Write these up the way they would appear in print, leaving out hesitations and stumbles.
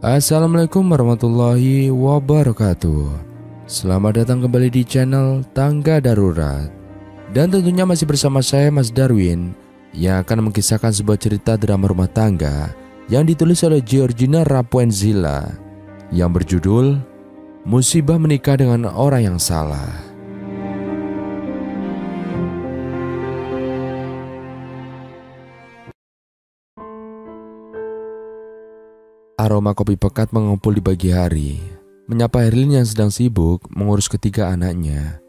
Assalamualaikum warahmatullahi wabarakatuh. Selamat datang kembali di channel Tangga Darurat. Dan tentunya masih bersama saya Mas Darwin, yang akan mengisahkan sebuah cerita drama rumah tangga yang ditulis oleh Georgina Rapunzilla, yang berjudul Musibah Menikah dengan Orang yang Salah. Aroma kopi pekat mengumpul di pagi hari, menyapa Herlin yang sedang sibuk mengurus ketiga anaknya.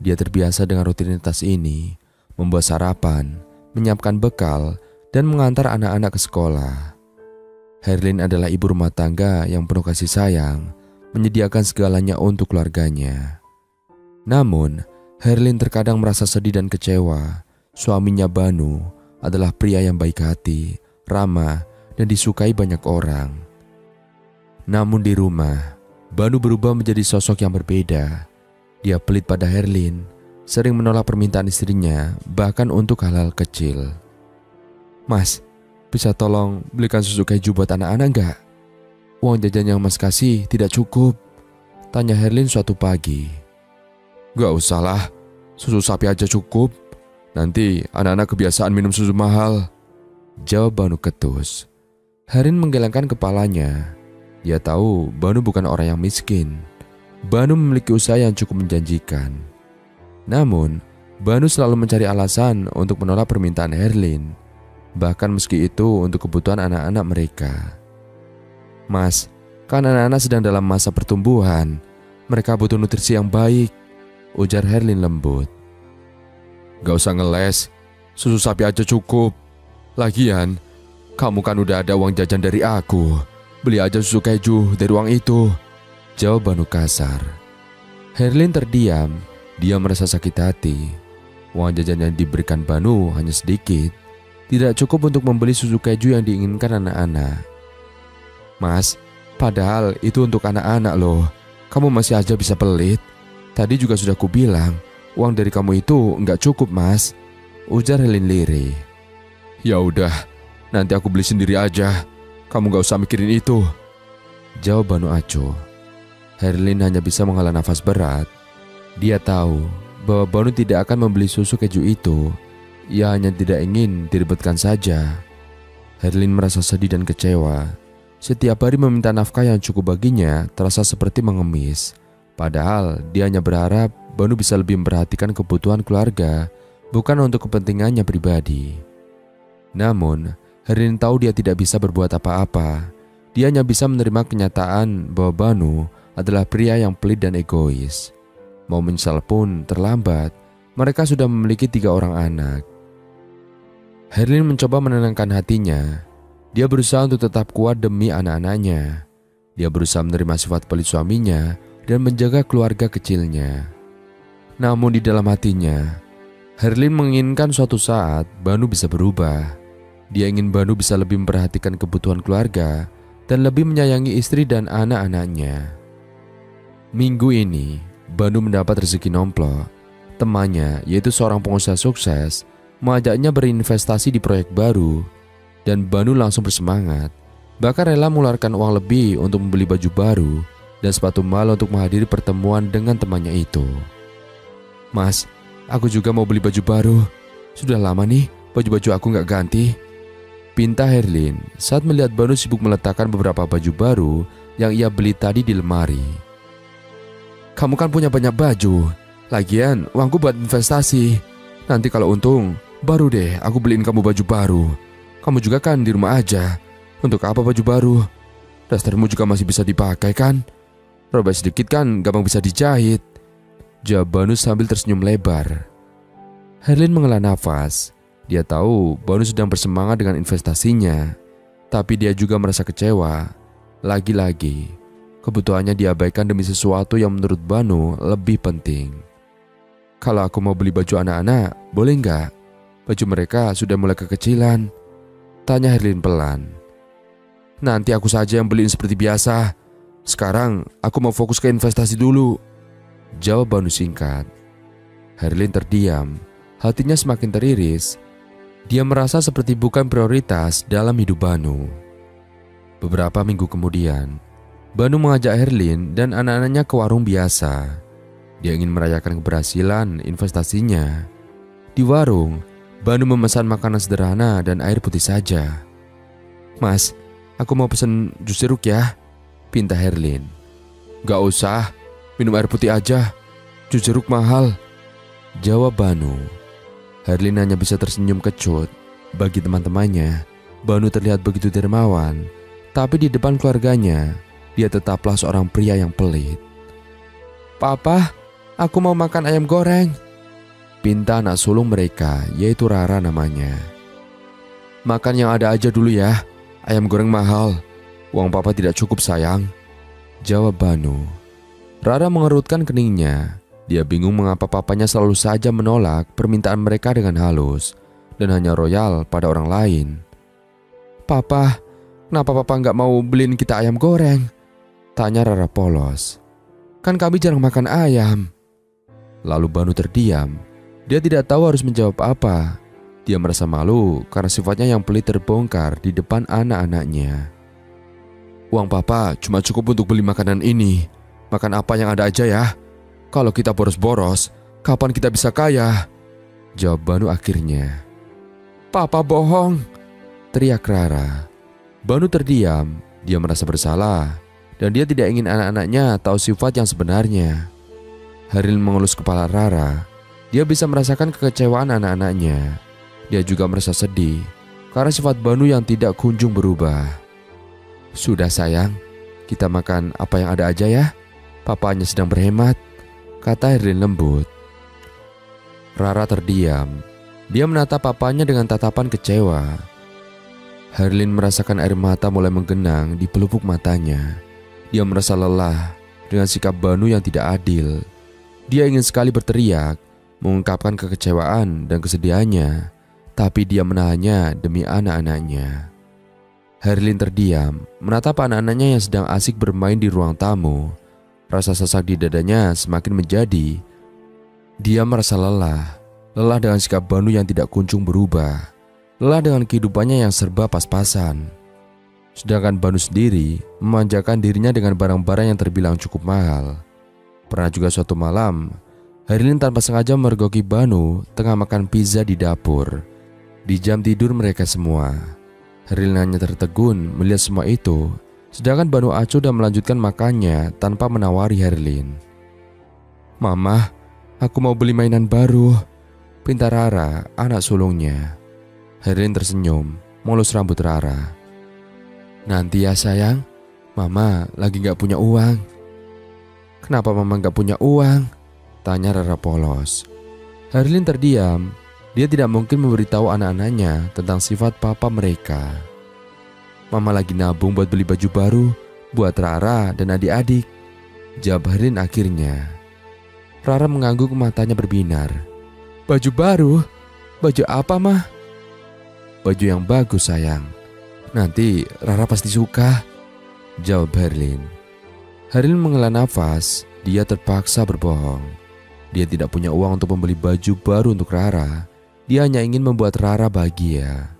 Dia terbiasa dengan rutinitas ini, membuat sarapan, menyiapkan bekal, dan mengantar anak-anak ke sekolah. Herlin adalah ibu rumah tangga yang penuh kasih sayang, menyediakan segalanya untuk keluarganya. Namun, Herlin terkadang merasa sedih dan kecewa. Suaminya Banu adalah pria yang baik hati, ramah, dan disukai banyak orang. Namun di rumah, Banu berubah menjadi sosok yang berbeda. Dia pelit pada Herlin, sering menolak permintaan istrinya, bahkan untuk hal-hal kecil. "Mas, bisa tolong belikan susu keju buat anak-anak enggak? Uang jajan yang Mas kasih tidak cukup," tanya Herlin suatu pagi. "Gak usah lah, susu sapi aja cukup. Nanti anak-anak kebiasaan minum susu mahal," jawab Banu ketus. Herlin menggelengkan kepalanya. Dia tahu Banu bukan orang yang miskin. Banu memiliki usaha yang cukup menjanjikan. Namun, Banu selalu mencari alasan untuk menolak permintaan Herlin, bahkan meski itu untuk kebutuhan anak-anak mereka. "Mas, kan anak-anak sedang dalam masa pertumbuhan. Mereka butuh nutrisi yang baik," ujar Herlin lembut. "Gak usah ngeles, susu sapi aja cukup. Lagian, kamu kan udah ada uang jajan dari aku. Beli aja susu keju dari uang itu," jawab Banu kasar. Herlin terdiam. Dia merasa sakit hati. Uang jajan yang diberikan Banu hanya sedikit, tidak cukup untuk membeli susu keju yang diinginkan anak-anak. "Mas, padahal itu untuk anak-anak loh. Kamu masih aja bisa pelit. Tadi juga sudah kubilang, uang dari kamu itu nggak cukup, Mas," ujar Herlin lirih. "Ya udah, nanti aku beli sendiri aja. Kamu gak usah mikirin itu," jawab Banu acuh. Herlin hanya bisa menghela nafas berat. Dia tahu bahwa Banu tidak akan membeli susu keju itu. Ia hanya tidak ingin diribetkan saja. Herlin merasa sedih dan kecewa. Setiap hari meminta nafkah yang cukup baginya terasa seperti mengemis. Padahal dia hanya berharap Banu bisa lebih memperhatikan kebutuhan keluarga, bukan untuk kepentingannya pribadi. Namun, Herlin tahu dia tidak bisa berbuat apa-apa. Dia hanya bisa menerima kenyataan bahwa Banu adalah pria yang pelit dan egois. Mau menyesal pun terlambat. Mereka sudah memiliki 3 orang anak. Herlin mencoba menenangkan hatinya. Dia berusaha untuk tetap kuat demi anak-anaknya. Dia berusaha menerima sifat pelit suaminya dan menjaga keluarga kecilnya. Namun di dalam hatinya, Herlin menginginkan suatu saat Banu bisa berubah. Dia ingin Banu bisa lebih memperhatikan kebutuhan keluarga dan lebih menyayangi istri dan anak-anaknya. Minggu ini, Banu mendapat rezeki nomplok. Temannya, yaitu seorang pengusaha sukses, mengajaknya berinvestasi di proyek baru, dan Banu langsung bersemangat. Bahkan rela mengeluarkan uang lebih untuk membeli baju baru dan sepatu mahal untuk menghadiri pertemuan dengan temannya itu. "Mas, aku juga mau beli baju baru. Sudah lama nih baju-baju aku gak ganti," pinta Herlin saat melihat Banu sibuk meletakkan beberapa baju baru yang ia beli tadi di lemari. "Kamu kan punya banyak baju. Lagian uangku buat investasi. Nanti kalau untung, baru deh aku beliin kamu baju baru. Kamu juga kan di rumah aja. Untuk apa baju baru? Dastermu juga masih bisa dipakai kan? Robek sedikit kan gampang bisa dijahit," jawab Banu sambil tersenyum lebar. Herlin menghela nafas. Dia tahu Banu sedang bersemangat dengan investasinya, tapi dia juga merasa kecewa. Lagi-lagi, kebutuhannya diabaikan demi sesuatu yang menurut Banu lebih penting. "Kalau aku mau beli baju anak-anak, boleh nggak? Baju mereka sudah mulai kekecilan," tanya Herlin pelan. "Nanti aku saja yang beliin seperti biasa. Sekarang aku mau fokus ke investasi dulu," jawab Banu singkat. Herlin terdiam. Hatinya semakin teriris. Dia merasa seperti bukan prioritas dalam hidup Banu. Beberapa minggu kemudian, Banu mengajak Herlin dan anak-anaknya ke warung biasa. Dia ingin merayakan keberhasilan investasinya. Di warung, Banu memesan makanan sederhana dan air putih saja. "Mas, aku mau pesen jus jeruk ya," pinta Herlin. "Gak usah, minum air putih aja. Jus jeruk mahal," jawab Banu. Herlin hanya bisa tersenyum kecut. Bagi teman-temannya, Banu terlihat begitu dermawan, tapi di depan keluarganya, dia tetaplah seorang pria yang pelit. "Papa, aku mau makan ayam goreng," pinta anak sulung mereka, yaitu Rara namanya. "Makan yang ada aja dulu ya, ayam goreng mahal. Uang papa tidak cukup sayang," jawab Banu. Rara mengerutkan keningnya. Dia bingung mengapa papanya selalu saja menolak permintaan mereka dengan halus dan hanya royal pada orang lain. "Papa, kenapa papa nggak mau beliin kita ayam goreng?" tanya Rara polos. "Kan kami jarang makan ayam." Lalu Banu terdiam. Dia tidak tahu harus menjawab apa. Dia merasa malu karena sifatnya yang pelit terbongkar di depan anak-anaknya. "Uang papa cuma cukup untuk beli makanan ini. Makan apa yang ada aja ya. Kalau kita boros-boros, kapan kita bisa kaya?" jawab Banu akhirnya. "Papa bohong," teriak Rara. Banu terdiam. Dia merasa bersalah dan dia tidak ingin anak-anaknya tahu sifat yang sebenarnya. Herlin mengelus kepala Rara. Dia bisa merasakan kekecewaan anak-anaknya. Dia juga merasa sedih karena sifat Banu yang tidak kunjung berubah. "Sudah sayang, kita makan apa yang ada aja ya. Papanya sedang berhemat," kata Herlin lembut. Rara terdiam. Dia menatap papanya dengan tatapan kecewa. Herlin merasakan air mata mulai menggenang di pelupuk matanya. Dia merasa lelah dengan sikap Banu yang tidak adil. Dia ingin sekali berteriak, mengungkapkan kekecewaan dan kesedihannya, tapi dia menahannya demi anak-anaknya. Herlin terdiam, menatap anak-anaknya yang sedang asik bermain di ruang tamu. Rasa sesak di dadanya semakin menjadi. Dia merasa lelah dengan sikap Banu yang tidak kunjung berubah, lelah dengan kehidupannya yang serba pas-pasan. Sedangkan Banu sendiri memanjakan dirinya dengan barang-barang yang terbilang cukup mahal. Pernah juga suatu malam, Herlin tanpa sengaja memergoki Banu tengah makan pizza di dapur. Di jam tidur mereka semua, Herlin hanya tertegun melihat semua itu, sedangkan Banu acuh dan melanjutkan makannya tanpa menawari Herlin. "Mama, aku mau beli mainan baru," pinta Rara, anak sulungnya. Herlin tersenyum, mengelus rambut Rara. "Nanti ya sayang, Mama lagi gak punya uang." "Kenapa Mama gak punya uang?" tanya Rara polos. Herlin terdiam. Dia tidak mungkin memberitahu anak-anaknya tentang sifat papa mereka. "Mama lagi nabung buat beli baju baru buat Rara dan adik-adik," jawab Herlin akhirnya. Rara mengangguk, matanya berbinar. "Baju baru? Baju apa, Mah?" "Baju yang bagus sayang. Nanti Rara pasti suka," jawab Herlin. Herlin menghela nafas. Dia terpaksa berbohong. Dia tidak punya uang untuk membeli baju baru untuk Rara. Dia hanya ingin membuat Rara bahagia.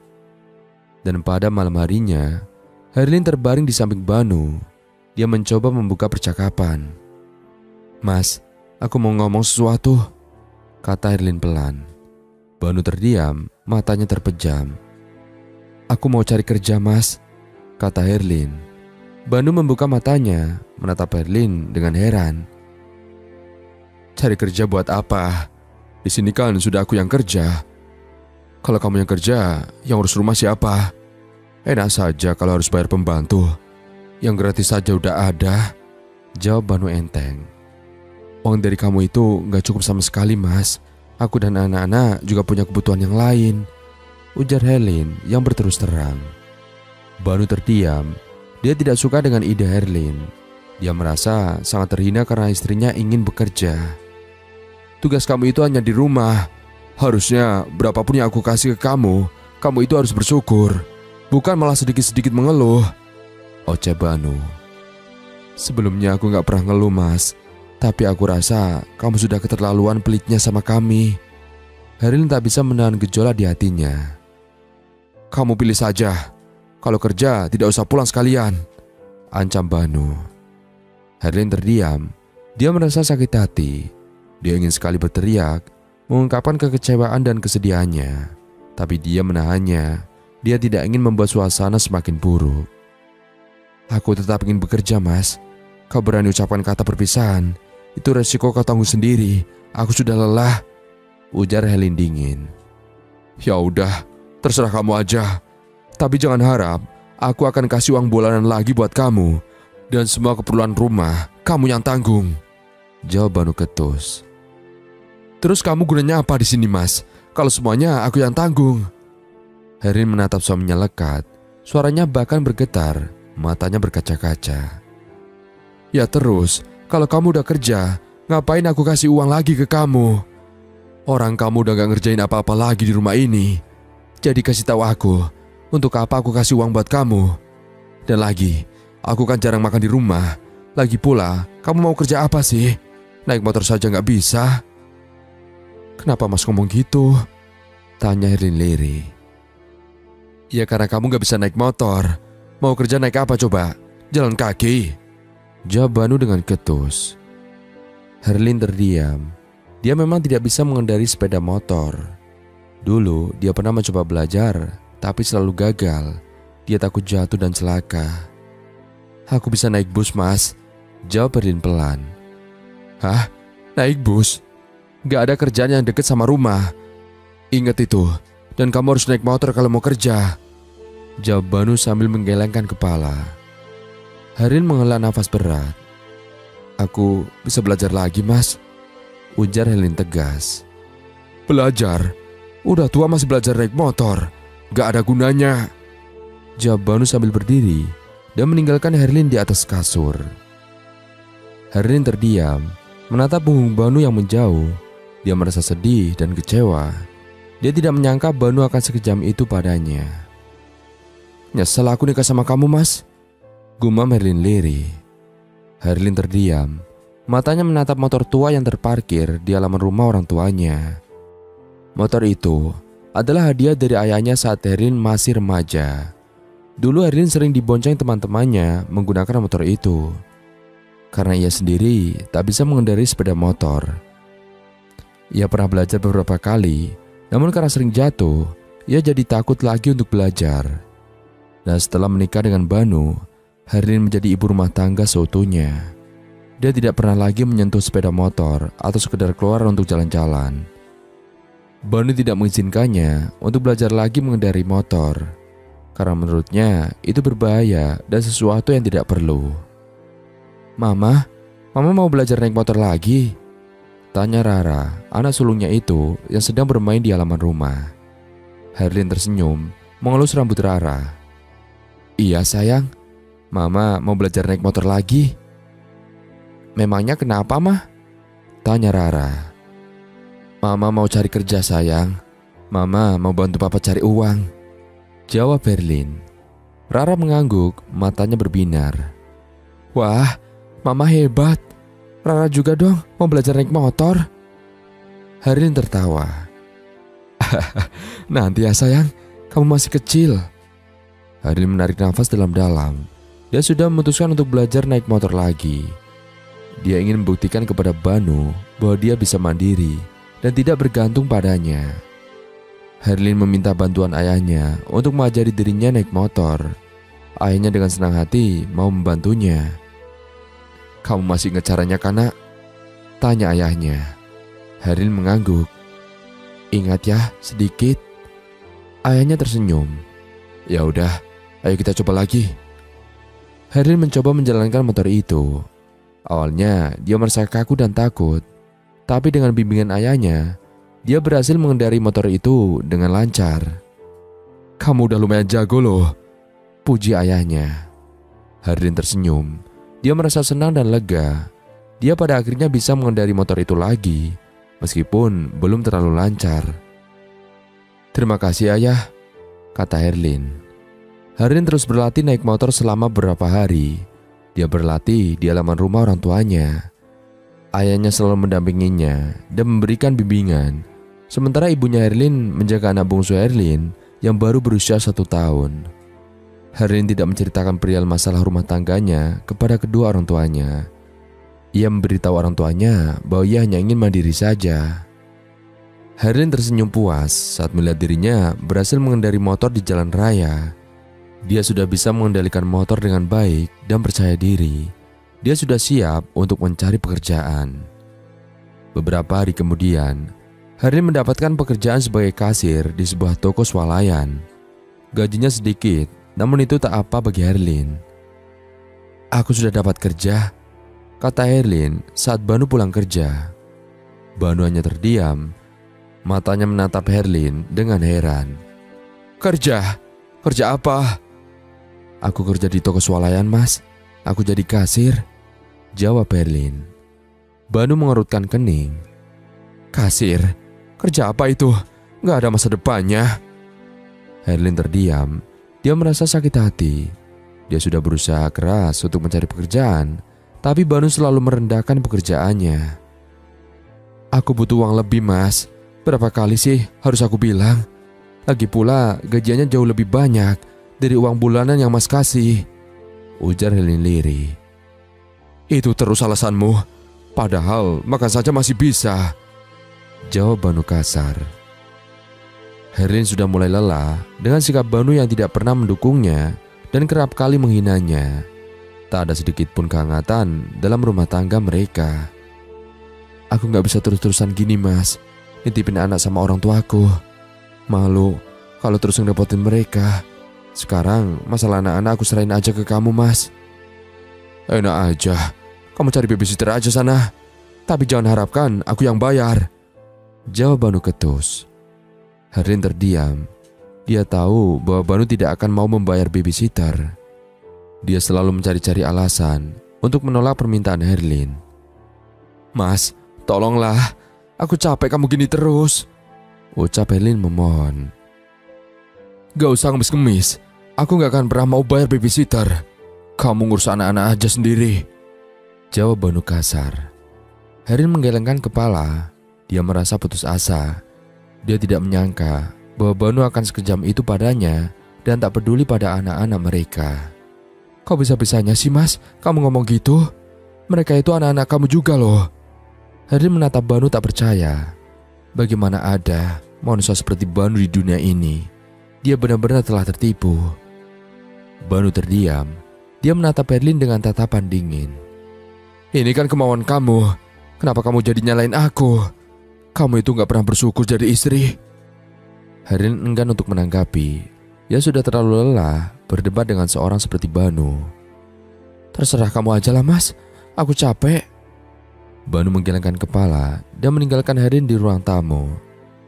Dan pada malam harinya, Herlin terbaring di samping Banu. Dia mencoba membuka percakapan. "Mas, aku mau ngomong sesuatu," kata Herlin pelan. Banu terdiam, matanya terpejam. "Aku mau cari kerja, Mas," kata Herlin. Banu membuka matanya, menatap Herlin dengan heran. "Cari kerja buat apa? Di sini kan sudah aku yang kerja. Kalau kamu yang kerja, yang urus rumah siapa? Enak saja kalau harus bayar pembantu. Yang gratis saja udah ada," jawab Banu enteng. "Uang dari kamu itu gak cukup sama sekali, Mas. Aku dan anak-anak juga punya kebutuhan yang lain," ujar Herlin yang berterus terang. Banu terdiam. Dia tidak suka dengan ide Herlin. Dia merasa sangat terhina karena istrinya ingin bekerja. "Tugas kamu itu hanya di rumah. Harusnya berapapun yang aku kasih ke kamu, kamu itu harus bersyukur. Bukan malah sedikit-sedikit mengeluh," oceh Banu. "Sebelumnya aku gak pernah ngeluh, Mas. Tapi aku rasa kamu sudah keterlaluan pelitnya sama kami." Herlin tak bisa menahan gejolak di hatinya. "Kamu pilih saja. Kalau kerja tidak usah pulang sekalian, ancam Banu. Herlin terdiam. Dia merasa sakit hati. Dia ingin sekali berteriak, mengungkapkan kekecewaan dan kesedihannya. Tapi dia menahannya. Dia tidak ingin membuat suasana semakin buruk. Aku tetap ingin bekerja, Mas. Kau berani ucapkan kata perpisahan. Itu resiko kau tanggung sendiri. Aku sudah lelah, ujar Herlin dingin. Ya udah, terserah kamu aja. Tapi jangan harap aku akan kasih uang bulanan lagi buat kamu. Dan semua keperluan rumah kamu yang tanggung, jawab Banu ketus. Terus kamu gunanya apa di sini, Mas? Kalau semuanya aku yang tanggung. Herlin menatap suaminya lekat. Suaranya bahkan bergetar, matanya berkaca-kaca. Ya terus, kalau kamu udah kerja, ngapain aku kasih uang lagi ke kamu? Orang kamu udah gak ngerjain apa-apa lagi di rumah ini. Jadi kasih tahu aku, untuk apa aku kasih uang buat kamu? Dan lagi, aku kan jarang makan di rumah. Lagi pula, kamu mau kerja apa sih? Naik motor saja gak bisa. Kenapa Mas ngomong gitu? Tanya Herlin lirih. Ya karena kamu gak bisa naik motor. Mau kerja naik apa coba? Jalan kaki, jawab Banu dengan ketus. Herlin terdiam. Dia memang tidak bisa mengendari sepeda motor. Dulu dia pernah mencoba belajar, tapi selalu gagal. Dia takut jatuh dan celaka. Aku bisa naik bus, Mas, jawab Herlin pelan. Hah? Naik bus? Gak ada kerjaan yang deket sama rumah. Ingat itu. Dan kamu harus naik motor kalau mau kerja, jawab Banu sambil menggelengkan kepala. Herlin menghela nafas berat. Aku bisa belajar lagi, Mas, ujar Herlin tegas. Belajar? Udah tua masih belajar naik motor. Gak ada gunanya, jawab Banu sambil berdiri dan meninggalkan Herlin di atas kasur. Herlin terdiam, menatap punggung Banu yang menjauh. Dia merasa sedih dan kecewa. Dia tidak menyangka Banu akan sekejam itu padanya. Nyesel aku nikah sama kamu, Mas, gumam Herlin lirih. Herlin terdiam. Matanya menatap motor tua yang terparkir di halaman rumah orang tuanya. Motor itu adalah hadiah dari ayahnya saat Herlin masih remaja. Dulu Herlin sering dibonceng teman-temannya menggunakan motor itu. Karena ia sendiri tak bisa mengendarai sepeda motor. Ia pernah belajar beberapa kali, namun karena sering jatuh, ia jadi takut lagi untuk belajar. Dan setelah menikah dengan Banu, Herlin menjadi ibu rumah tangga seutuhnya. Dia tidak pernah lagi menyentuh sepeda motor atau sekedar keluar untuk jalan-jalan. Banu tidak mengizinkannya untuk belajar lagi mengendarai motor, karena menurutnya itu berbahaya dan sesuatu yang tidak perlu. Mama mau belajar naik motor lagi? Tanya Rara, anak sulungnya itu yang sedang bermain di halaman rumah. Herlin tersenyum, mengelus rambut Rara. Iya sayang, Mama mau belajar naik motor lagi. Memangnya kenapa, Mah? Tanya Rara. Mama mau cari kerja sayang. Mama mau bantu Papa cari uang, jawab Herlin. Rara mengangguk, matanya berbinar. Wah, Mama hebat. Rara juga dong mau belajar naik motor. Herlin tertawa. Nanti ya sayang, kamu masih kecil. Herlin menarik nafas dalam-dalam. Dia sudah memutuskan untuk belajar naik motor lagi. Dia ingin membuktikan kepada Banu bahwa dia bisa mandiri dan tidak bergantung padanya. Herlin meminta bantuan ayahnya untuk mengajari dirinya naik motor. Ayahnya dengan senang hati mau membantunya. Kamu masih ingat caranya kan, Nak? Tanya ayahnya. Herlin mengangguk. Ingat ya, sedikit. Ayahnya tersenyum. Ya udah, ayo kita coba lagi. Herlin mencoba menjalankan motor itu. Awalnya dia merasa kaku dan takut. Tapi dengan bimbingan ayahnya, dia berhasil mengendarai motor itu dengan lancar. Kamu udah lumayan jago loh, puji ayahnya. Herlin tersenyum. Dia merasa senang dan lega. Dia pada akhirnya bisa mengendarai motor itu lagi, meskipun belum terlalu lancar. Terima kasih ayah, kata Herlin. Herlin terus berlatih naik motor selama beberapa hari. Dia berlatih di halaman rumah orang tuanya. Ayahnya selalu mendampinginya dan memberikan bimbingan. Sementara ibunya Herlin menjaga anak bungsu Herlin yang baru berusia 1 tahun. Herlin tidak menceritakan perihal masalah rumah tangganya kepada kedua orang tuanya. Ia memberitahu orang tuanya bahwa ia hanya ingin mandiri saja. Herlin tersenyum puas saat melihat dirinya berhasil mengendari motor di jalan raya. Dia sudah bisa mengendalikan motor dengan baik dan percaya diri. Dia sudah siap untuk mencari pekerjaan. Beberapa hari kemudian, Herlin mendapatkan pekerjaan sebagai kasir di sebuah toko swalayan. Gajinya sedikit, namun itu tak apa bagi Herlin. "Aku sudah dapat kerja," kata Herlin saat Banu pulang kerja. Banu hanya terdiam. Matanya menatap Herlin dengan heran. "Kerja? Kerja apa?" "Aku kerja di toko swalayan, Mas. Aku jadi kasir," jawab Herlin. Banu mengerutkan kening. "Kasir? Kerja apa itu? Gak ada masa depannya." Herlin terdiam. Dia merasa sakit hati. Dia sudah berusaha keras untuk mencari pekerjaan, tapi Banu selalu merendahkan pekerjaannya. "Aku butuh uang lebih, Mas. Berapa kali sih harus aku bilang? Lagi pula gajiannya jauh lebih banyak dari uang bulanan yang Mas kasih," ujar Herlin lirih. "Itu terus alasanmu. Padahal makan saja masih bisa," jawab Banu kasar. Herlin sudah mulai lelah dengan sikap Banu yang tidak pernah mendukungnya dan kerap kali menghinanya. Tak ada sedikit pun kehangatan dalam rumah tangga mereka. "Aku gak bisa terus-terusan gini, Mas. Nitipin anak sama orang tuaku. Malu kalau terus ngerepotin mereka. Sekarang masalah anak-anak aku serahin aja ke kamu, Mas." "Enak aja. Kamu cari babysitter aja sana. Tapi jangan harapkan aku yang bayar," jawab Banu ketus. Herlin terdiam. Dia tahu bahwa Banu tidak akan mau membayar babysitter. Dia selalu mencari-cari alasan untuk menolak permintaan Herlin. "Mas, tolonglah. Aku capek kamu gini terus," ucap Herlin memohon. "Gak usah ngemis-ngemis. Aku gak akan pernah mau bayar babysitter. Kamu ngurus anak-anak aja sendiri," jawab Banu kasar. Herlin menggelengkan kepala. Dia merasa putus asa. Dia tidak menyangka bahwa Banu akan sekejam itu padanya dan tak peduli pada anak-anak mereka. "Kok bisa-bisanya sih, Mas? Kamu ngomong gitu? Mereka itu anak-anak kamu juga loh." Herlin menatap Banu tak percaya. Bagaimana ada manusia seperti Banu di dunia ini? Dia benar-benar telah tertipu. Banu terdiam. Dia menatap Herlin dengan tatapan dingin. "Ini kan kemauan kamu. Kenapa kamu jadi nyalain aku? Kamu itu gak pernah bersyukur jadi istri." Herlin enggan untuk menanggapi. Dia sudah terlalu lelah berdebat dengan seorang seperti Banu. "Terserah kamu aja lah, Mas. Aku capek." Banu menggelengkan kepala dan meninggalkan Herlin di ruang tamu.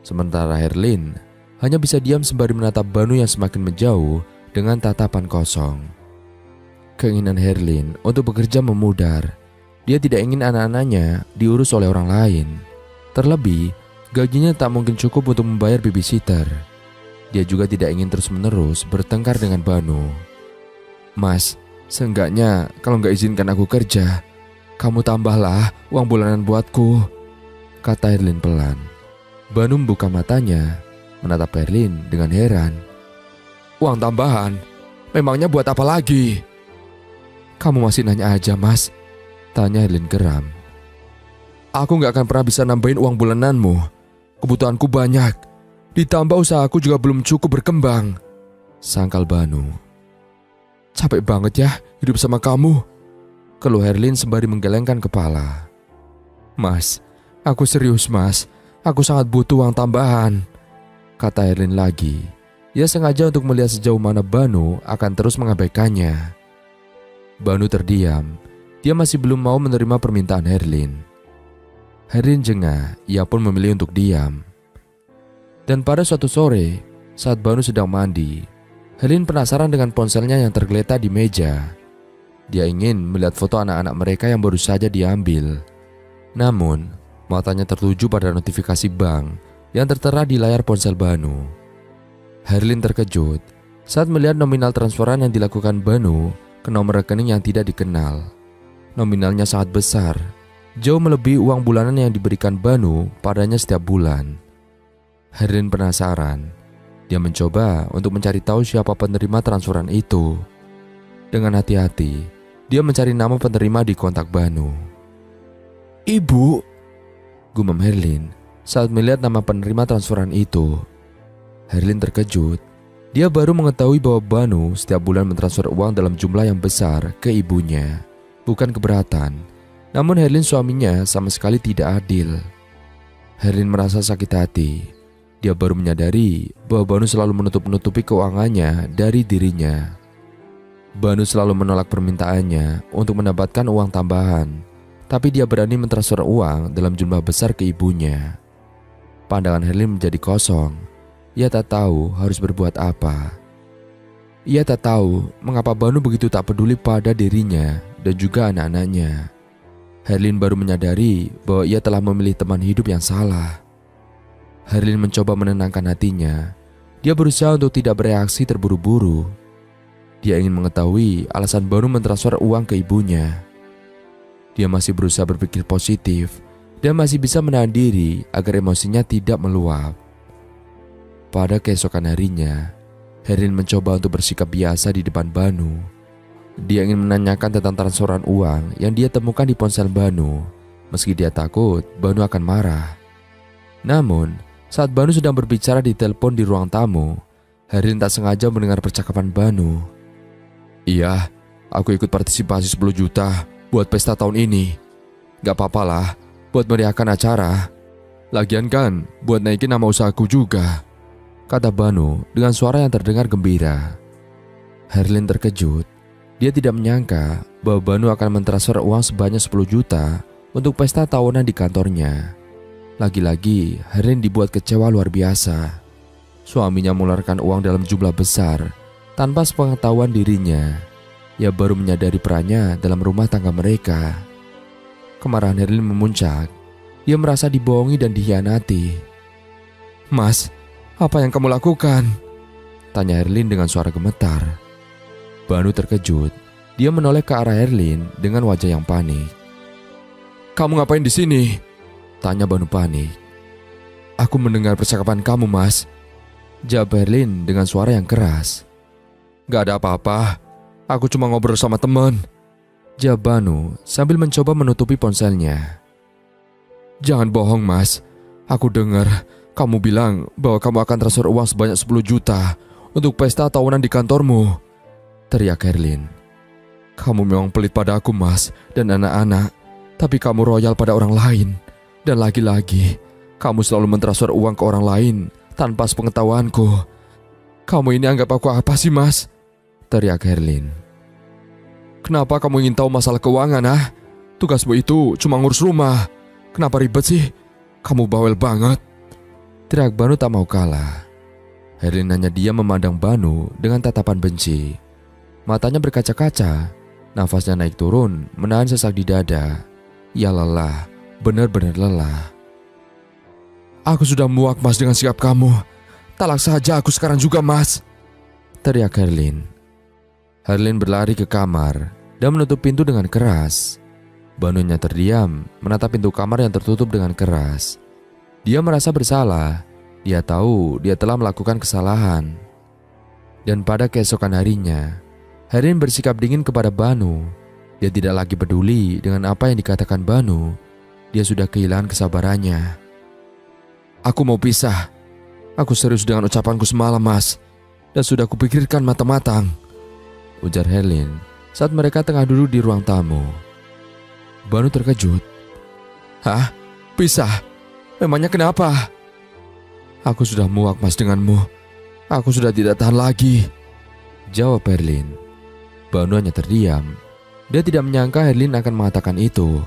Sementara Herlin hanya bisa diam sembari menatap Banu yang semakin menjauh dengan tatapan kosong. Keinginan Herlin untuk bekerja memudar. Dia tidak ingin anak-anaknya diurus oleh orang lain. Terlebih, gajinya tak mungkin cukup untuk membayar babysitter. Dia juga tidak ingin terus-menerus bertengkar dengan Banu. "Mas, seenggaknya kalau gak izinkan aku kerja, kamu tambahlah uang bulanan buatku," kata Herlin pelan. Banu membuka matanya, menatap Herlin dengan heran. "Uang tambahan? Memangnya buat apa lagi?" "Kamu masih nanya aja, Mas," tanya Herlin geram. "Aku gak akan pernah bisa nambahin uang bulananmu. Kebutuhanku banyak. Ditambah usahaku juga belum cukup berkembang," sangkal Banu. "Capek banget ya hidup sama kamu," keluh Herlin sembari menggelengkan kepala. "Mas, aku serius, Mas. Aku sangat butuh uang tambahan," kata Herlin lagi. Ia sengaja untuk melihat sejauh mana Banu akan terus mengabaikannya. Banu terdiam. Dia masih belum mau menerima permintaan Herlin. Herlin jengah, ia pun memilih untuk diam. Dan pada suatu sore, saat Banu sedang mandi, Herlin penasaran dengan ponselnya yang tergeletak di meja. Dia ingin melihat foto anak-anak mereka yang baru saja diambil. Namun, matanya tertuju pada notifikasi bank yang tertera di layar ponsel Banu. Herlin terkejut saat melihat nominal transferan yang dilakukan Banu ke nomor rekening yang tidak dikenal. Nominalnya sangat besar, jauh melebihi uang bulanan yang diberikan Banu padanya setiap bulan. Herlin penasaran. Dia mencoba untuk mencari tahu siapa penerima transferan itu. Dengan hati-hati, dia mencari nama penerima di kontak Banu. "Ibu," gumam Herlin saat melihat nama penerima transferan itu. Herlin terkejut. Dia baru mengetahui bahwa Banu setiap bulan mentransfer uang dalam jumlah yang besar ke ibunya. Bukan keberatan, namun Herlin suaminya sama sekali tidak adil. Herlin merasa sakit hati. Dia baru menyadari bahwa Banu selalu menutup-nutupi keuangannya dari dirinya. Banu selalu menolak permintaannya untuk mendapatkan uang tambahan, tapi dia berani mentransfer uang dalam jumlah besar ke ibunya. Pandangan Herlin menjadi kosong. Ia tak tahu harus berbuat apa. Ia tak tahu mengapa Banu begitu tak peduli pada dirinya dan juga anak-anaknya. Herlin baru menyadari bahwa ia telah memilih teman hidup yang salah. Herlin mencoba menenangkan hatinya. Dia berusaha untuk tidak bereaksi terburu-buru. Dia ingin mengetahui alasan Banu mentransfer uang ke ibunya. Dia masih berusaha berpikir positif dan masih bisa menahan diri agar emosinya tidak meluap. Pada keesokan harinya, Herlin mencoba untuk bersikap biasa di depan Banu. Dia ingin menanyakan tentang transferan uang yang dia temukan di ponsel Banu, meski dia takut Banu akan marah. Namun, saat Banu sedang berbicara di telepon di ruang tamu, Herlin tak sengaja mendengar percakapan Banu. "Iya, aku ikut partisipasi 10 juta buat pesta tahun ini. Gak apa-apalah buat meriahkan acara. Lagian kan buat naikin nama usahaku juga," kata Banu dengan suara yang terdengar gembira. Herlin terkejut. Dia tidak menyangka bahwa Banu akan mentransfer uang sebanyak 10 juta untuk pesta tahunan di kantornya. Lagi-lagi Herlin dibuat kecewa luar biasa. Suaminya mengeluarkan uang dalam jumlah besar tanpa sepengetahuan dirinya. Ia baru menyadari perannya dalam rumah tangga mereka. Kemarahan Herlin memuncak. Dia merasa dibohongi dan dikhianati. "Mas, apa yang kamu lakukan?" tanya Herlin dengan suara gemetar. Banu terkejut. Dia menoleh ke arah Herlin dengan wajah yang panik. "Kamu ngapain di sini?" tanya Banu panik. "Aku mendengar percakapan kamu, Mas," jawab Herlin dengan suara yang keras. "Gak ada apa-apa. Aku cuma ngobrol sama teman," jawab Banu sambil mencoba menutupi ponselnya. "Jangan bohong, Mas. Aku dengar kamu bilang bahwa kamu akan transfer uang sebanyak 10 juta untuk pesta tahunan di kantormu," teriak Herlin. "Kamu memang pelit pada aku, Mas, dan anak-anak. Tapi kamu royal pada orang lain. Dan lagi-lagi, kamu selalu mentransfer uang ke orang lain tanpa sepengetahuanku. Kamu ini anggap aku apa sih, Mas?" teriak Herlin. "Kenapa kamu ingin tahu masalah keuangan, ah? Tugasmu itu cuma ngurus rumah. Kenapa ribet sih? Kamu bawel banget," teriak Banu tak mau kalah. Herlin hanya diam memandang Banu dengan tatapan benci. Matanya berkaca-kaca, nafasnya naik turun menahan sesak di dada. Ia lelah, benar-benar lelah. "Aku sudah muak, Mas, dengan sikap kamu. Talak saja aku sekarang juga, Mas," teriak Herlin. Herlin berlari ke kamar dan menutup pintu dengan keras. Banu hanya terdiam menatap pintu kamar yang tertutup dengan keras. Dia merasa bersalah. Dia tahu dia telah melakukan kesalahan. Dan pada keesokan harinya, Herlin bersikap dingin kepada Banu. Dia tidak lagi peduli dengan apa yang dikatakan Banu. Dia sudah kehilangan kesabarannya. "Aku mau pisah. Aku serius dengan ucapanku semalam, Mas. Dan sudah kupikirkan matang-matang," ujar Herlin saat mereka tengah duduk di ruang tamu. Banu terkejut. "Hah? Pisah? Memangnya kenapa?" "Aku sudah muak, Mas, denganmu. Aku sudah tidak tahan lagi," jawab Herlin. Banu hanya terdiam. Dia tidak menyangka Herlin akan mengatakan itu.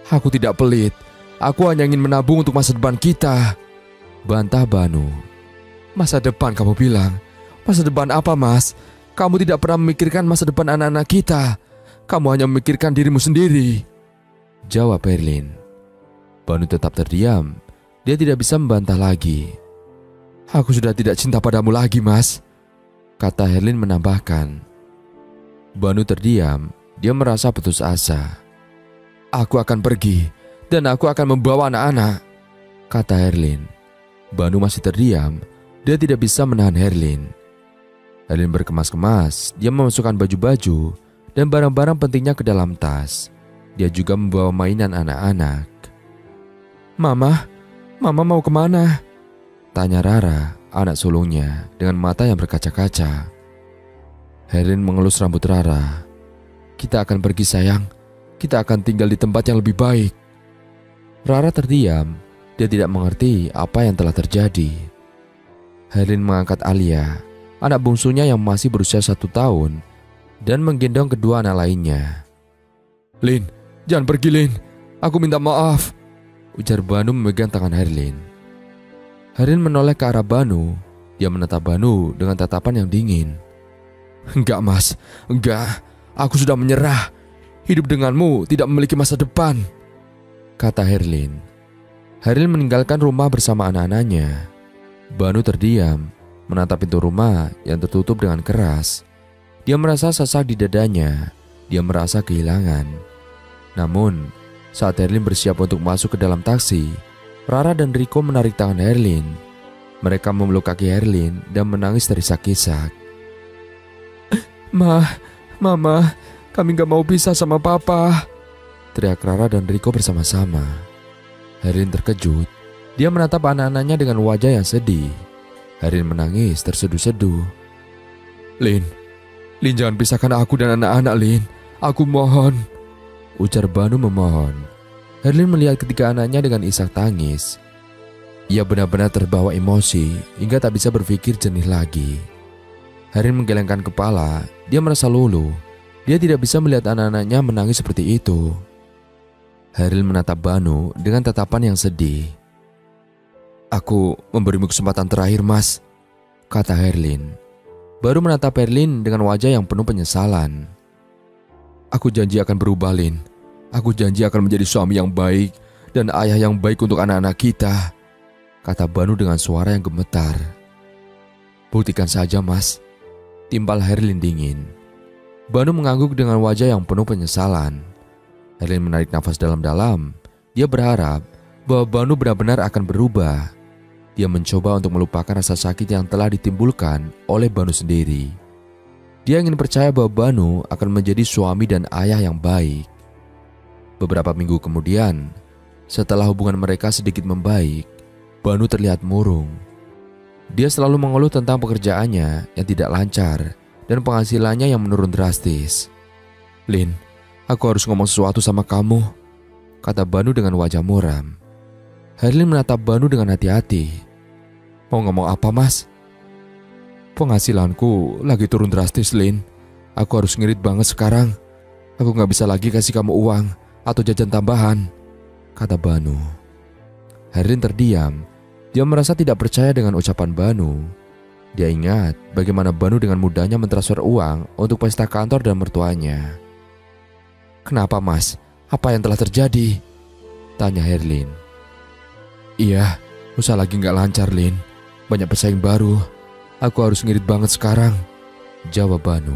"Aku tidak pelit. Aku hanya ingin menabung untuk masa depan kita," bantah Banu. "Masa depan kamu bilang? Masa depan apa, Mas? Kamu tidak pernah memikirkan masa depan anak-anak kita. Kamu hanya memikirkan dirimu sendiri," jawab Herlin. Banu tetap terdiam. Dia tidak bisa membantah lagi. "Aku sudah tidak cinta padamu lagi, Mas," kata Herlin menambahkan. Banu terdiam. Dia merasa putus asa. "Aku akan pergi dan aku akan membawa anak-anak," kata Herlin. Banu masih terdiam Dia tidak bisa menahan Herlin. Herlin berkemas-kemas, dia memasukkan baju-baju dan barang-barang pentingnya ke dalam tas. Dia juga membawa mainan anak-anak. Mama mau kemana? Tanya Rara, anak sulungnya, dengan mata yang berkaca-kaca. Herlin mengelus rambut Rara. Kita akan pergi sayang, kita akan tinggal di tempat yang lebih baik. Rara terdiam, dia tidak mengerti apa yang telah terjadi. Herlin mengangkat Alia, anak bungsunya yang masih berusia 1 tahun, dan menggendong kedua anak lainnya. Lin, jangan pergi Lin, aku minta maaf, ujar Banu memegang tangan Herlin. Herlin menoleh ke arah Banu, dia menatap Banu dengan tatapan yang dingin. Enggak mas, enggak, aku sudah menyerah. Hidup denganmu tidak memiliki masa depan, kata Herlin. Herlin meninggalkan rumah bersama anak-anaknya. Banu terdiam, menatap pintu rumah yang tertutup dengan keras. Dia merasa sesak di dadanya, dia merasa kehilangan. Namun, saat Herlin bersiap untuk masuk ke dalam taksi, Rara dan Riko menarik tangan Herlin. Mereka memeluk kaki Herlin dan menangis terisak-isak. Mama, kami gak mau pisah sama papa, teriak Rara dan Riko bersama-sama. Herlin terkejut. Dia menatap anak-anaknya dengan wajah yang sedih. Herlin menangis terseduh-seduh. Lin jangan pisahkan aku dan anak-anak Lin. Aku mohon, ujar Banu memohon. Herlin melihat ketiga anaknya dengan isak tangis. Ia benar-benar terbawa emosi hingga tak bisa berpikir jernih lagi. Herlin menggelengkan kepala. Dia merasa luluh. Dia tidak bisa melihat anak-anaknya menangis seperti itu. Herlin menatap Banu dengan tatapan yang sedih. Aku memberimu kesempatan terakhir mas, kata Herlin. Baru menatap Herlin dengan wajah yang penuh penyesalan. Aku janji akan berubah Lin. Aku janji akan menjadi suami yang baik dan ayah yang baik untuk anak-anak kita, kata Banu dengan suara yang gemetar. Buktikan saja mas, timpal Herlin dingin. Banu mengangguk dengan wajah yang penuh penyesalan. Herlin menarik nafas dalam-dalam. Dia berharap bahwa Banu benar-benar akan berubah. Dia mencoba untuk melupakan rasa sakit yang telah ditimbulkan oleh Banu sendiri. Dia ingin percaya bahwa Banu akan menjadi suami dan ayah yang baik. Beberapa minggu kemudian, setelah hubungan mereka sedikit membaik, Banu terlihat murung. Dia selalu mengeluh tentang pekerjaannya yang tidak lancar dan penghasilannya yang menurun drastis. Lin, aku harus ngomong sesuatu sama kamu, kata Banu dengan wajah muram. Herlin menatap Banu dengan hati-hati. Mau ngomong apa mas? Penghasilanku lagi turun drastis Lin. Aku harus ngirit banget sekarang. Aku gak bisa lagi kasih kamu uang atau jajan tambahan, kata Banu. Herlin terdiam. Dia merasa tidak percaya dengan ucapan Banu. Dia ingat bagaimana Banu dengan mudahnya mentransfer uang untuk pesta kantor dan mertuanya. Kenapa mas? Apa yang telah terjadi? Tanya Herlin. Iya, usaha lagi gak lancar Lin. Banyak pesaing baru. Aku harus ngirit banget sekarang, jawab Banu.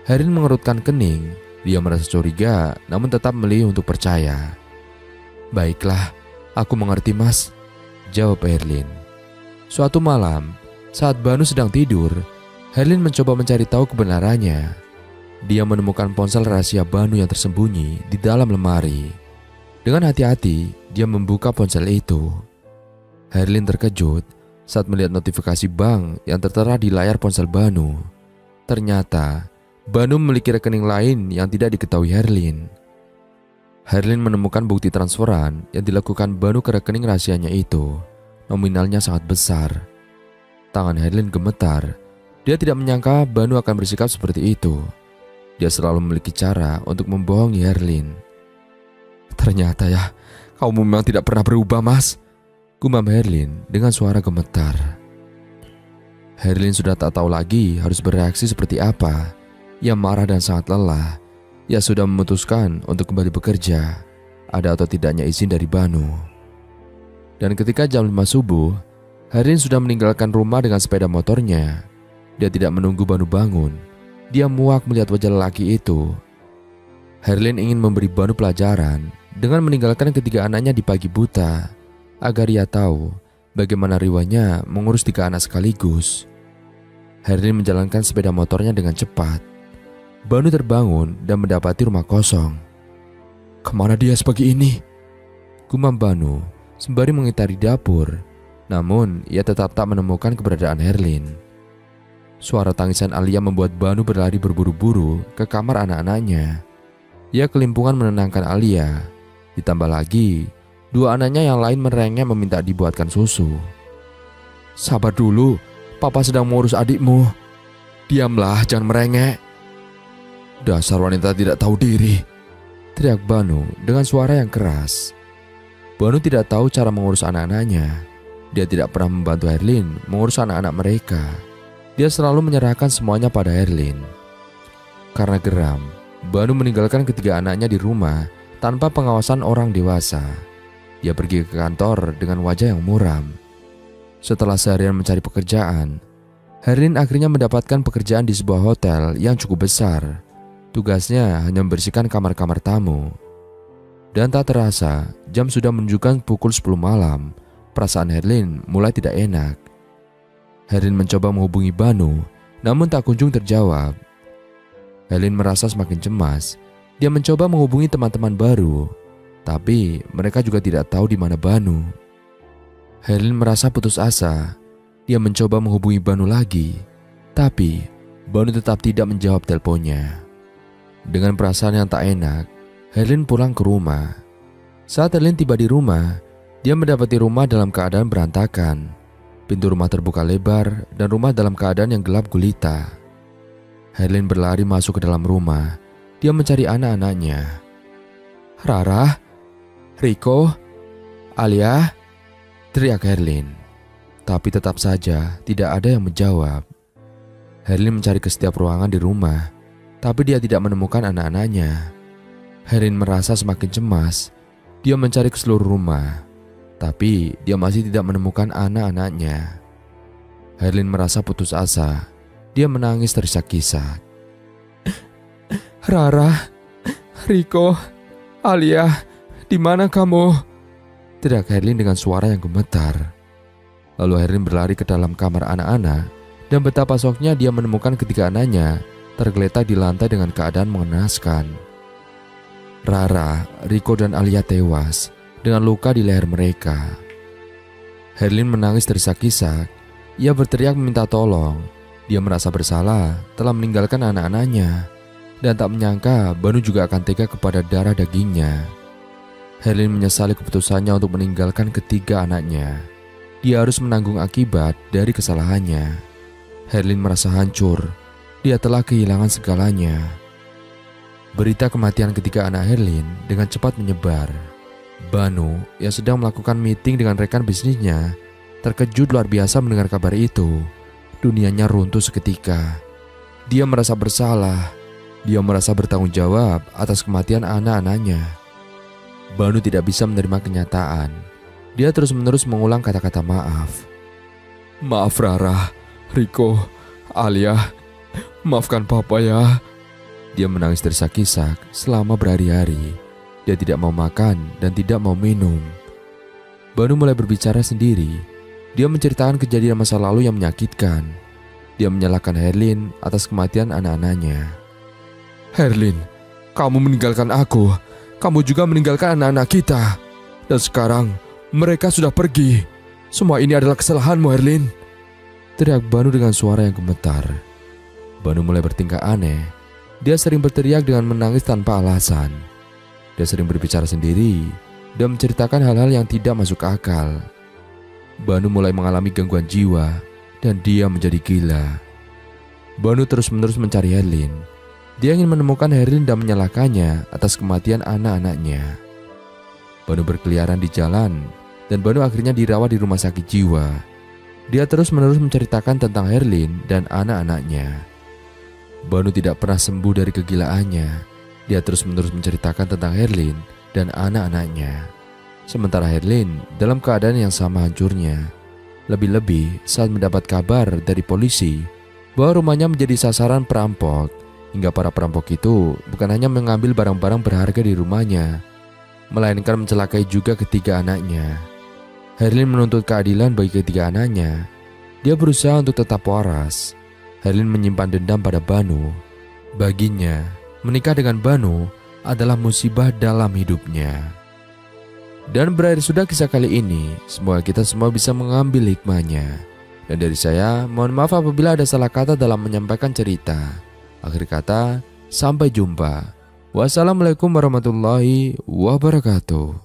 Herlin mengerutkan kening. Dia merasa curiga namun tetap memilih untuk percaya. Baiklah, aku mengerti mas, jawab Herlin. Suatu malam, saat Banu sedang tidur, Herlin mencoba mencari tahu kebenarannya. Dia menemukan ponsel rahasia Banu yang tersembunyi di dalam lemari. Dengan hati-hati, dia membuka ponsel itu. Herlin terkejut saat melihat notifikasi bank yang tertera di layar ponsel Banu. Ternyata, Banu memiliki rekening lain yang tidak diketahui Herlin. Herlin menemukan bukti transferan yang dilakukan Banu ke rekening rahasianya itu. Nominalnya sangat besar. Tangan Herlin gemetar. Dia tidak menyangka Banu akan bersikap seperti itu. Dia selalu memiliki cara untuk membohongi Herlin. Ternyata ya, kamu memang tidak pernah berubah mas, gumam Herlin dengan suara gemetar. Herlin sudah tak tahu lagi harus bereaksi seperti apa. Ia marah dan sangat lelah. Ia sudah memutuskan untuk kembali bekerja, ada atau tidaknya izin dari Banu. Dan ketika jam 5 subuh, Herlin sudah meninggalkan rumah dengan sepeda motornya. Dia tidak menunggu Banu bangun. Dia muak melihat wajah lelaki itu. Herlin ingin memberi Banu pelajaran dengan meninggalkan ketiga anaknya di pagi buta, agar ia tahu Bagaimana riwanya mengurus 3 anak sekaligus. Herlin menjalankan sepeda motornya dengan cepat. Banu terbangun dan mendapati rumah kosong. "Kemana dia sepagi ini?" gumam Banu sembari mengitari dapur. Namun ia tetap tak menemukan keberadaan Herlin. Suara tangisan Alia membuat Banu berlari berburu-buru ke kamar anak-anaknya. Ia kelimpungan menenangkan Alia. Ditambah lagi 2 anaknya yang lain merengek meminta dibuatkan susu. "Sabar dulu, Papa sedang mengurus adikmu. Diamlah, jangan merengek." "Dasar wanita tidak tahu diri," teriak Banu dengan suara yang keras. Banu tidak tahu cara mengurus anak-anaknya. Dia tidak pernah membantu Herlin mengurus anak-anak mereka. Dia selalu menyerahkan semuanya pada Herlin. Karena geram, Banu meninggalkan ketiga anaknya di rumah tanpa pengawasan orang dewasa. Dia pergi ke kantor dengan wajah yang muram. Setelah seharian mencari pekerjaan, Herlin akhirnya mendapatkan pekerjaan di sebuah hotel yang cukup besar. Tugasnya hanya membersihkan kamar-kamar tamu. Dan tak terasa, jam sudah menunjukkan pukul 10 malam. Perasaan Herlin mulai tidak enak. Herlin mencoba menghubungi Banu, namun tak kunjung terjawab. Herlin merasa semakin cemas. Dia mencoba menghubungi teman-teman baru, tapi mereka juga tidak tahu di mana Banu. Herlin merasa putus asa. Dia mencoba menghubungi Banu lagi, tapi Banu tetap tidak menjawab teleponnya. Dengan perasaan yang tak enak, Herlin pulang ke rumah. Saat Herlin tiba di rumah, dia mendapati rumah dalam keadaan berantakan. Pintu rumah terbuka lebar dan rumah dalam keadaan yang gelap gulita. Herlin berlari masuk ke dalam rumah. Dia mencari anak-anaknya. "Rara, Riko, Alia," teriak Herlin. Tapi tetap saja tidak ada yang menjawab. Herlin mencari ke setiap ruangan di rumah, tapi dia tidak menemukan anak-anaknya. Herlin merasa semakin cemas. Dia mencari ke seluruh rumah, tapi dia masih tidak menemukan anak-anaknya. Herlin merasa putus asa. Dia menangis terisak-isak. "Rara, Riko, Alia, di mana kamu?" teriak Herlin dengan suara yang gemetar. Lalu Herlin berlari ke dalam kamar anak-anak, dan betapa syoknya dia menemukan ketiga anaknya tergeletak di lantai dengan keadaan mengenaskan. Rara, Riko, dan Alia tewas dengan luka di leher mereka. Herlin menangis terisak-isak. Ia berteriak meminta tolong. Dia merasa bersalah telah meninggalkan anak-anaknya, dan tak menyangka Banu juga akan tega kepada darah dagingnya. Herlin menyesali keputusannya untuk meninggalkan ketiga anaknya. Dia harus menanggung akibat dari kesalahannya. Herlin merasa hancur. Dia telah kehilangan segalanya. Berita kematian ketiga anak Herlin dengan cepat menyebar. Banu yang sedang melakukan meeting dengan rekan bisnisnya terkejut luar biasa mendengar kabar itu. Dunianya runtuh seketika. Dia merasa bersalah. Dia merasa bertanggung jawab atas kematian anak-anaknya. Banu tidak bisa menerima kenyataan. Dia terus-menerus mengulang kata-kata maaf. "Maaf Rara, Riko, Alia, maafkan Papa ya." Dia menangis terisak-isak selama berhari-hari. Dia tidak mau makan dan tidak mau minum. Banu mulai berbicara sendiri. Dia menceritakan kejadian masa lalu yang menyakitkan. Dia menyalahkan Herlin atas kematian anak-anaknya. "Herlin, kamu meninggalkan aku. Kamu juga meninggalkan anak-anak kita. Dan sekarang mereka sudah pergi. Semua ini adalah kesalahanmu, Herlin," teriak Banu dengan suara yang gemetar. Banu mulai bertingkah aneh. Dia sering berteriak dengan menangis tanpa alasan. Dia sering berbicara sendiri dan menceritakan hal-hal yang tidak masuk akal. Banu mulai mengalami gangguan jiwa dan dia menjadi gila. Banu terus-menerus mencari Herlin. Dia ingin menemukan Herlin dan menyalahkannya atas kematian anak-anaknya. Banu berkeliaran di jalan dan Banu akhirnya dirawat di rumah sakit jiwa. Dia terus-menerus menceritakan tentang Herlin dan anak-anaknya. Banu tidak pernah sembuh dari kegilaannya. Dia terus-menerus menceritakan tentang Herlin dan anak-anaknya. Sementara Herlin dalam keadaan yang sama hancurnya. Lebih-lebih saat mendapat kabar dari polisi bahwa rumahnya menjadi sasaran perampok, hingga para perampok itu bukan hanya mengambil barang-barang berharga di rumahnya, melainkan mencelakai juga ketiga anaknya. Herlin menuntut keadilan bagi ketiga anaknya. Dia berusaha untuk tetap waras. Herlin menyimpan dendam pada Banu. Baginya, menikah dengan Banu adalah musibah dalam hidupnya. Dan berakhir sudah kisah kali ini. Semoga kita semua bisa mengambil hikmahnya. Dan dari saya, mohon maaf apabila ada salah kata dalam menyampaikan cerita. Akhir kata, sampai jumpa. Wassalamualaikum warahmatullahi wabarakatuh.